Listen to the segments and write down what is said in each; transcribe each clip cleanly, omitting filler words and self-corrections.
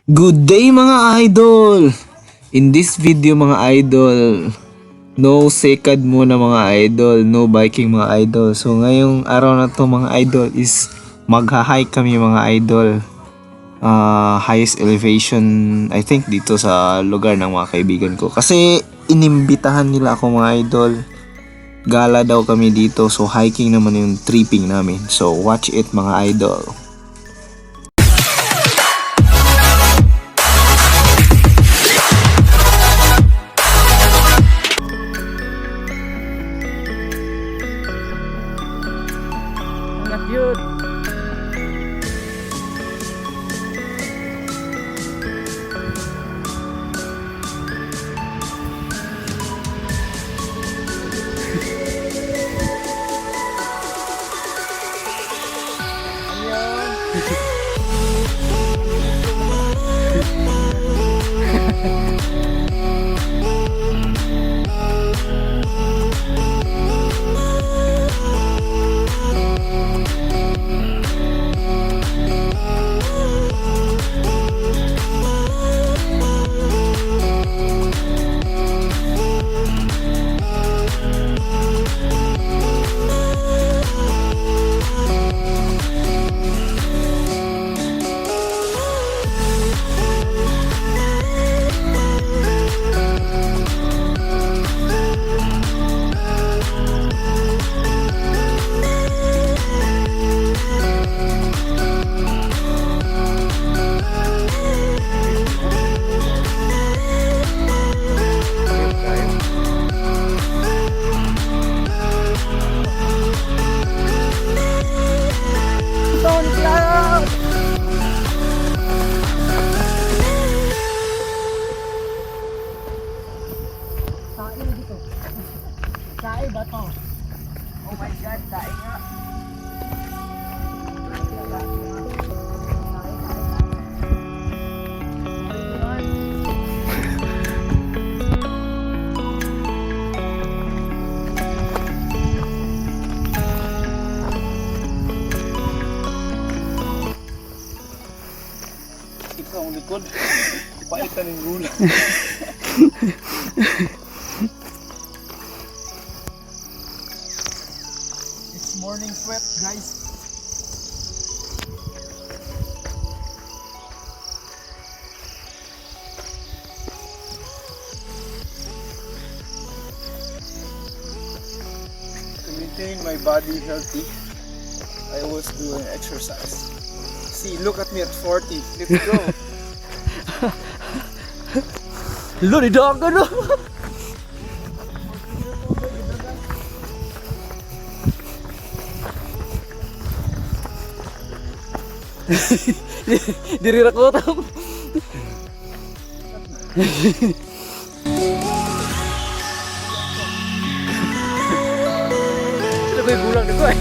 Good day mga idol! In this video mga idol, no second muna mga idol, no biking mga idol. So ngayong araw na to mga idol is magha-hike kami mga idol. Highest elevation I think dito sa lugar ng mga kaibigan ko. Kasi inimbitahan nila ako mga idol. Gala daw kami dito, so hiking naman yung tripping namin. So watch it mga idol. Anak yun. Sae ba to? Oh my god, sae nga. Ikaw ang likod. Paitan ng gula. It's morning sweat, guys. To maintain my body healthy, I was doing exercise. See, look at me at 40. Let's go. Lord, idaan ka na. Diri ra ko tam. Ano ba yung gulang nito eh?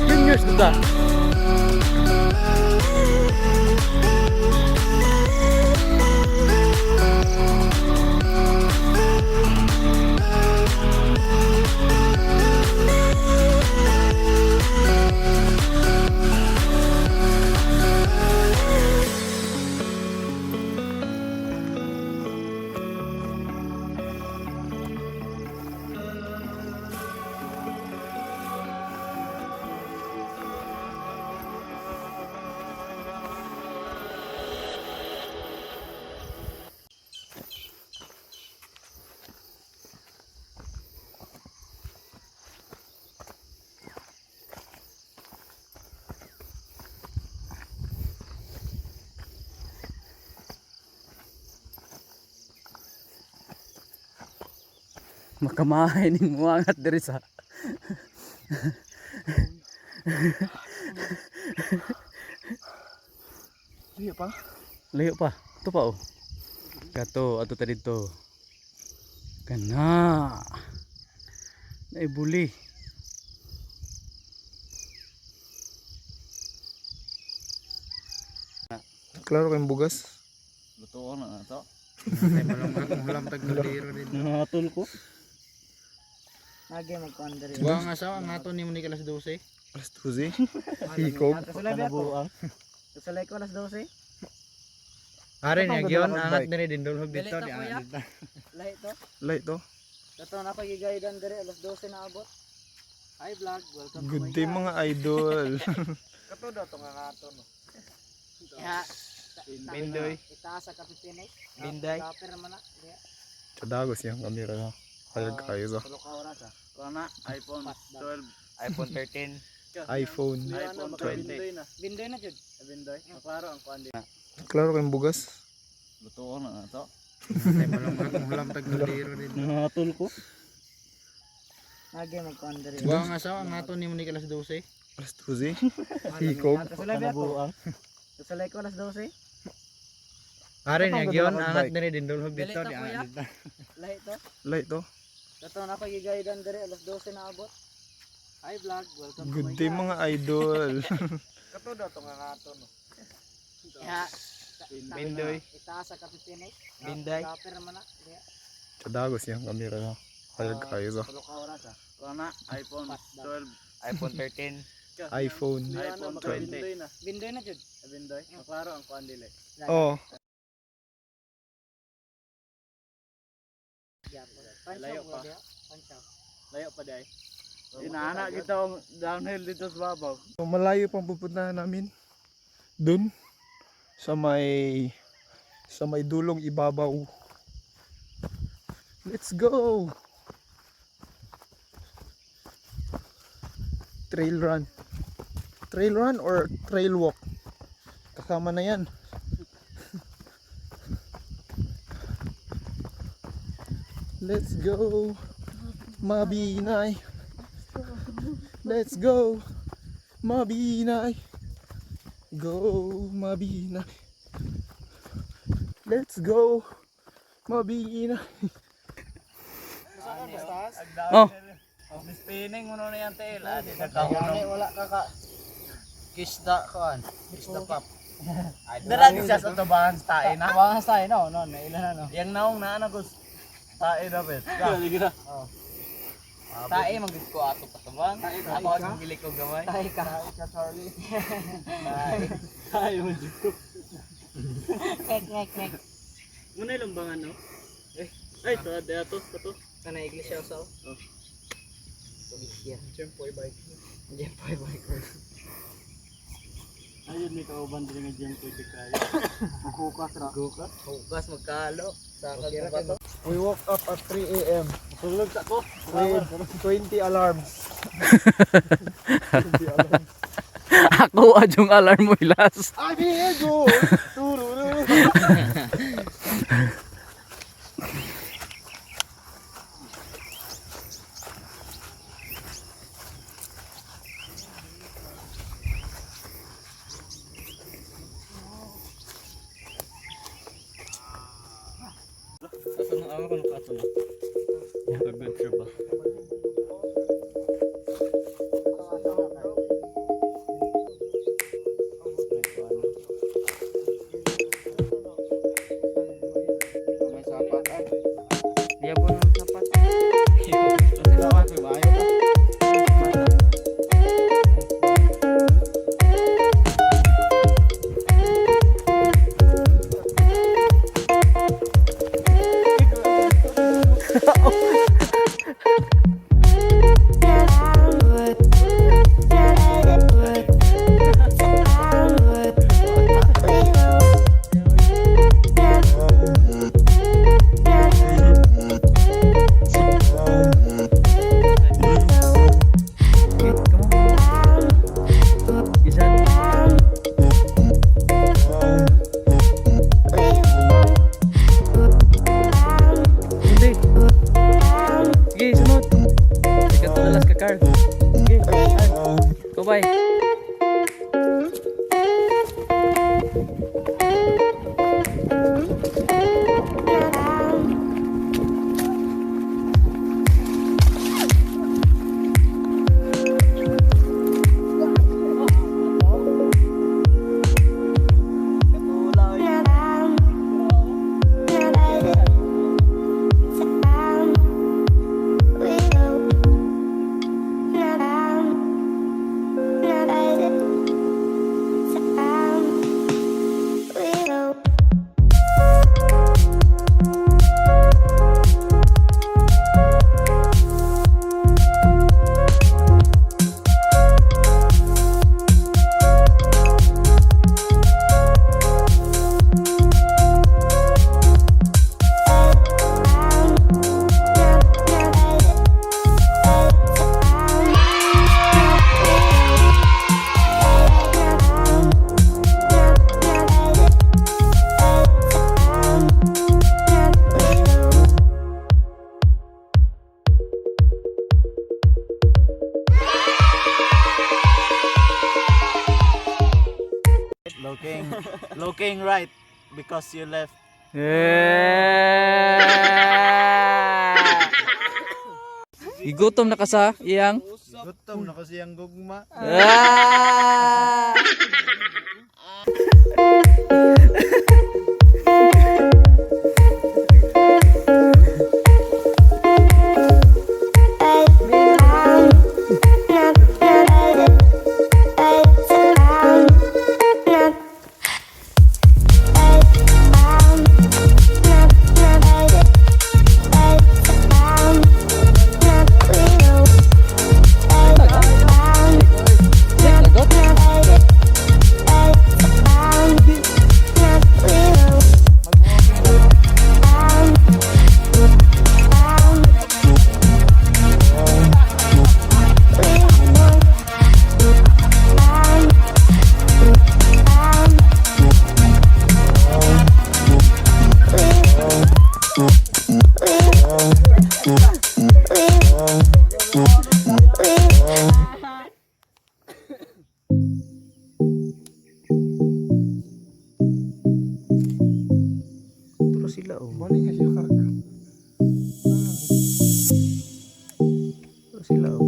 Yung news na ta. Makamahay ning muangat diri sa Iya pa. layo pa. Ito pa oh. Kato ato ta dito. Kana. Naibuli. Klaro kayong bugas. Luto na to. Ay malang tag kaliro din. Nahatol ko. Nage magkuhan diri. Buang asaw ang ato ni Monica alas 12. Alas 12. Hikog. Kasulay ako. Kasulay ko alas 12. Are Kapag niya gyon ganda angat bike. diri dindulhog Dili dito ta, di kuya. angat dito. Lahi to. Light to. Kato na ako gigaydan diri alas 12 na abot. Hi vlog, welcome Good to my day vlog. mga idol. Kato daw to nga ato no. Ya. Bindoy. Itaas sa Kapitinig. Binday. Kapir man na. Diya. Kadagos yung kamera na. Hayag kayo sa Tulo ka oras ah. Kana iPhone 12, iPhone 13. iPhone iPhone 20. na. Bindoy na jud. Bindoy. Maklaro ang kuan di. Klaro kayong bugas. Lutuon na to. Ay malang ulam tag kaldero din. Natul ko. Nage magkuhan diri. Buang asaw ang ato ni Monica alas 12. Alas 12. Hikog. Kasulay ako. Kasulay ko alas 12. Are niya Kapag gyon ganda angat bike. diri dindulhog Dili dito ta, di kuya. angat dito. Lahi to. Light to. Kato na ako gigaydan diri alas 12 na abot. Hi vlog, welcome to Good my day vlog. mga idol. Kato daw to nga ato no. Ya. Bindoy. Itaas sa Kapitinig. Binday. Kapir man na. Diya. Kadagos yung kamera na. Hayag kayo sa Tulo ka oras ah. Kana iPhone 12, iPhone 13. iPhone iPhone 20. na. Bindoy na jud. Bindoy. Maklaro ang kuan dili. Oh, Layo pa. Layo pa dai. Inaana kita ang downhill dito sa babaw. so malayo pang pupuntahan namin. Dun sa may dulong ibabaw. Let's go. Trail run. Trail run or trail walk? Kasama na yan. Let's go. Mabinay. Let's go. Mabinay. Go Mabinay. Let's go Mabinay. Oh. Spinning mo na yan tail. Wala ka ka. Kisda kuan. Kisda pop. Dara di siya sa tubahan sa tae na. Wangas tayo no, no, nailan na no. Yang naong na ano gus. Tae na bet. Sige na. Tae magid ko ato pa tubahan. Ako ang gili ko gamay. Tayo ka. Charlie. Tae mo dito. Nek. Muna ilambangan no. Ay to ato to. Kana iglesia usaw. Oh. Iglesia. Jempoy bike. Jempoy bike. Ayun may kauban din nga jempoy kay. Hukas ra. Hukas magkalo. Sa kagura to. We woke up at 3 a.m. Sulog sa ko. with 20 alarms. Ako adjong alarm mo ilas. Amigo! Tururu! Asa nang ako no kato no. Good ka ba? May sapat ah. Dia pun sapat. Sapat bayo pa. Looking right because you left. Igutom na ka sa iyang. Gutom na kasi ang gugma. Pero sila oh. Pero sila oh.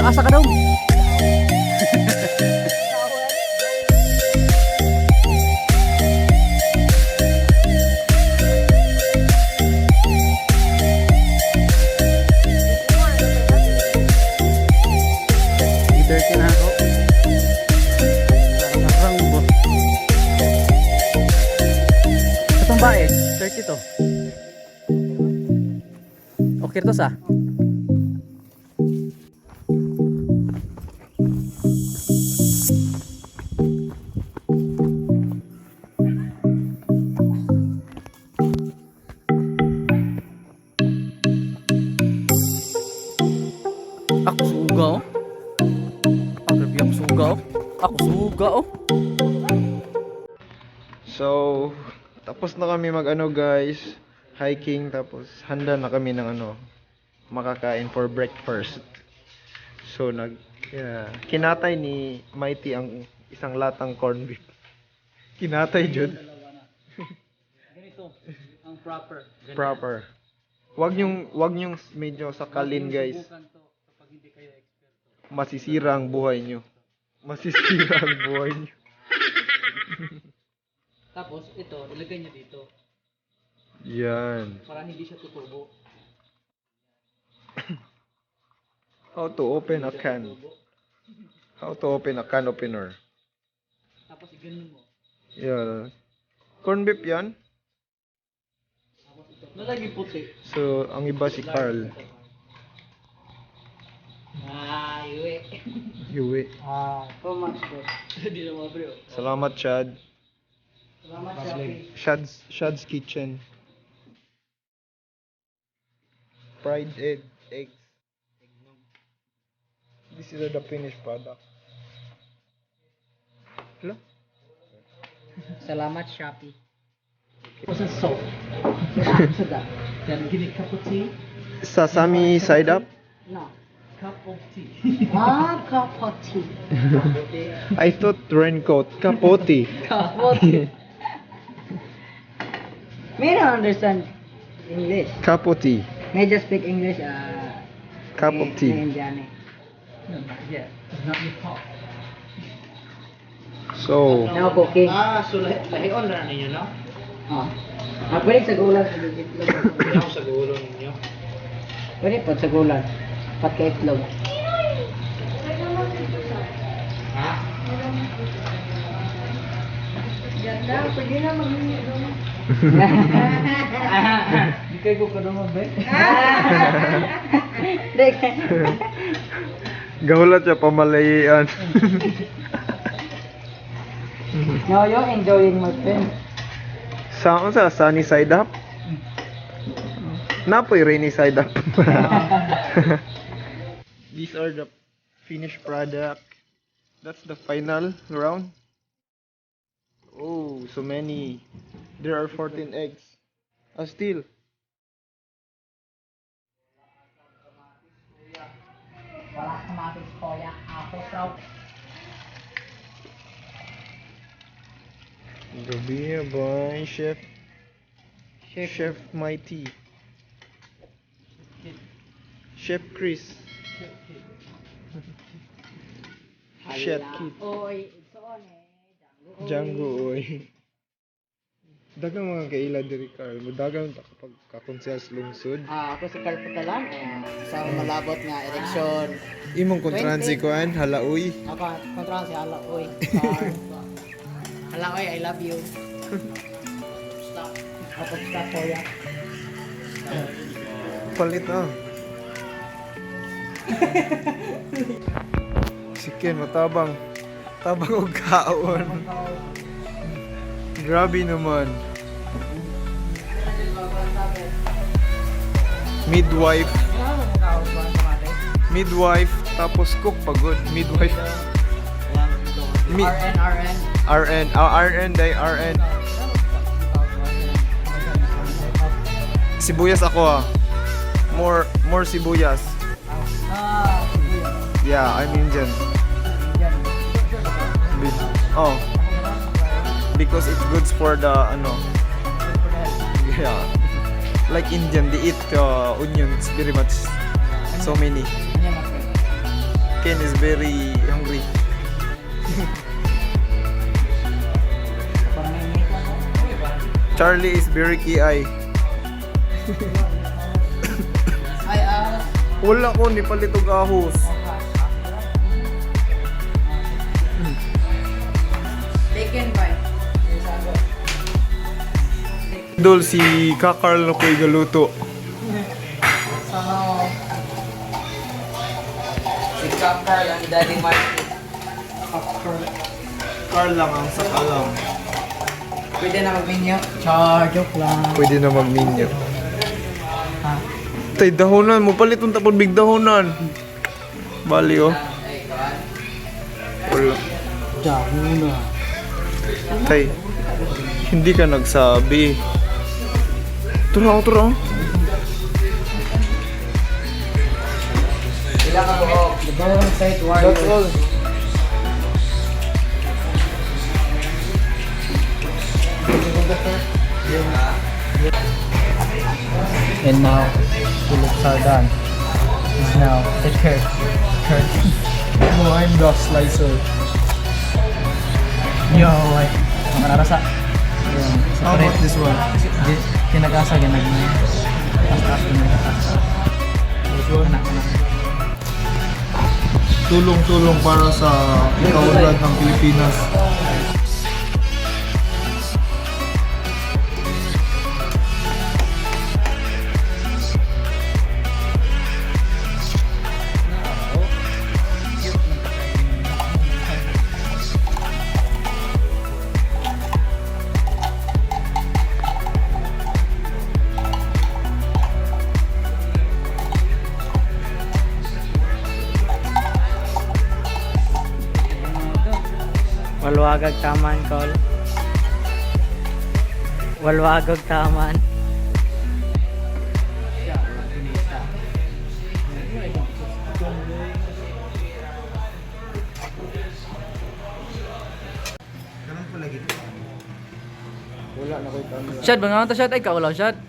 Asa ka daw? Dirty na ako. Sarang bo. Itong bae, 30 to. Okay to sa? Ako suga oh. Grabe ako suga oh. Ako suga oh. So, tapos na kami mag-ano guys, hiking, tapos handa na kami ng ano, makakain for breakfast. So, kinatay ni Mighty ang isang latang corned beef. Kinatay jud. Ganito, ang proper. Proper. Wag nyong medyo sakalin guys. Subukan to kapag hindi kayo eksperto. Masisira ang buhay nyo. Masisira ang buhay nyo. Tapos ito, ilagay niyo dito Yan. para hindi siya tutubo. How to open a can. How to open a can opener. Tapos iganon mo. Yeah. Corn beef yan. Nalagi puti. So, ang iba si Carl. Iwi. Yui. So much bro. Hindi na mga bro. Salamat, Chad. Salamat Shopee. Shad's Kitchen. Fried eggs. This is the finished product. Hello? Salamat Shopee. What's a salt? Sada. Then give me a cup of tea. Sesame side up? No. Cup of tea. Cup of tea. I thought raincoat. Capote. Cup of tea. May not understand English. Capote. May just speak English. Cup of tea. Indian. No, not yet. It's not your fault. So, Now cooking. So lahion na ninyo, no? Pwede sa gulan. Kaya sa gulo ninyo. Pwede po sa gulan. Pat ka itlog. Ha? Di kayo ko kadumag ba? gahulat siya pamalayan. No, you're enjoying my friend. Saan sa sunny side up? Napoy rainy side up. These are the finished product. That's the final round. Oh, so many. There are 14 eggs. Still. Wala kamatis koya. Ako proud. Gabi by Chef. Chef Mighty. Chef Chris. Chef Kid. Oy, it's on Django oy. Dagang mga kaila diri Carl. Dagang kapag kakonsel sa lungsod. Ako si Carl Putalan. Sa malabot nga eleksyon. Imong kontransi ko an halaoy. Ako, kontra si Hala. Oy, Carl. Hala, oy, I love you. Stop. Ako stop koya. Palit ah. Sikin matabang. Tabang og kaon. Grabe naman. Midwife. Midwife tapos cook pagod. Midwife. RN. RN. RN day RN. Sibuyas ako ah. More sibuyas. Yeah, I'm Indian. Oh. Because it's good for the ano. Yeah. Like Indian, they eat onions very much. So many. Ken is very hungry. Charlie is very key-eye. Wala ko ni palitog ahos. Taken by. Idol si Kakarl na ko'y galuto. Si Carl ang Daddy Martin. Carl lang ang sakalam. Pwede na mag-menu? Joke lang. Pwede na mag-menu. Ha? Tay, dahonan mo palit yung tapon big dahonan. Bali oh. Wala. Dahuna. Tay, hindi ka nagsabi. Turo. Ilang ka buhok? The Golden State Warriors. That's all. And now, the looks are done. It's now the curd. Oh, I'm the slicer. Yo, ay. Makararasa. How about this one? Kinagasa, ginagmay. Taas-taas, ginagasa. Anak. Tulong-tulong para sa ikaunlad ng Pilipinas. Walwagag taman, Col. Walwagag taman. Wala na ko'y camera. Shad, ba nga ito, Shad? Ay, kaulaw, Shad.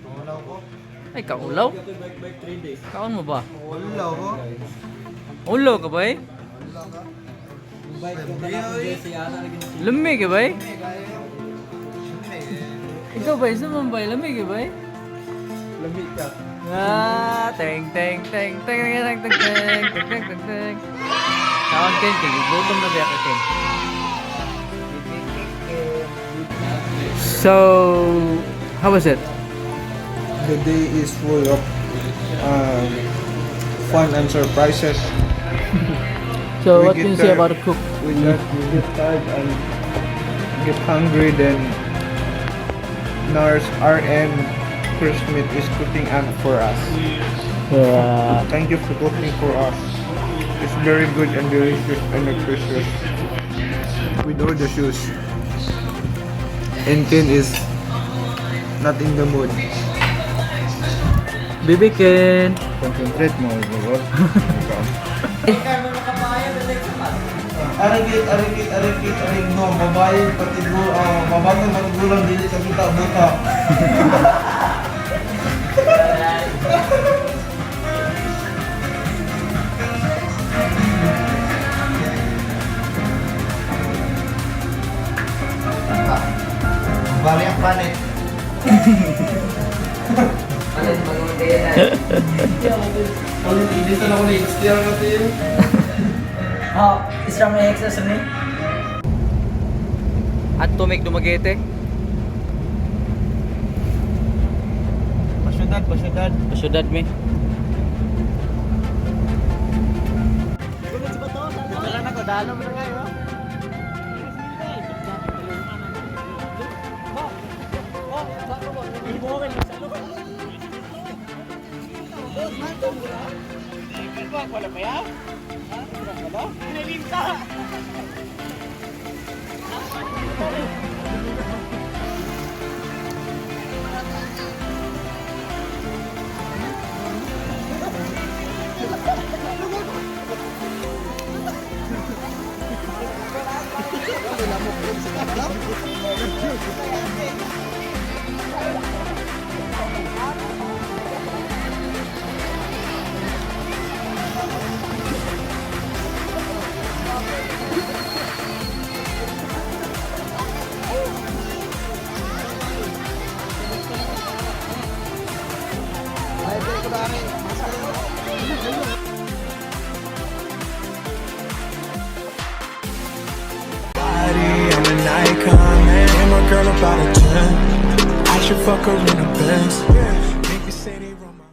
Ay, kaulaw? Kaon mo ba? Wala ko. Ulaw ka ba eh? Lamig ka ba? Ikaw ba? Isa man ba? Lamig ka ba? Lamig ka. Teng teng teng teng teng teng teng teng teng teng teng. Kawan Ken, gutom na ba ka Ken? So, how was it? The day is full of fun and surprises. So, We what get can you say tired. about the cook? We get tired and get hungry. Then nurse RN Chris Smith is cooking up for us. Thank you for cooking for us. It's very good and delicious and nutritious. With all the shoes. And Ken is not in the mood. Baby Ken. Concentrate mo, bro. Arigit, no, babae, mabatang matigulang, dili ka kita, buta. Bali ang planet. Dito na ako na-explore natin. Isra may excess ni. At tumig dumagete. Pasyudad. Pasyudad mi. Dala na ko, dalo mo na kayo. I'm an icon, man. And my girl about a 10. I should fuck her in a Benz.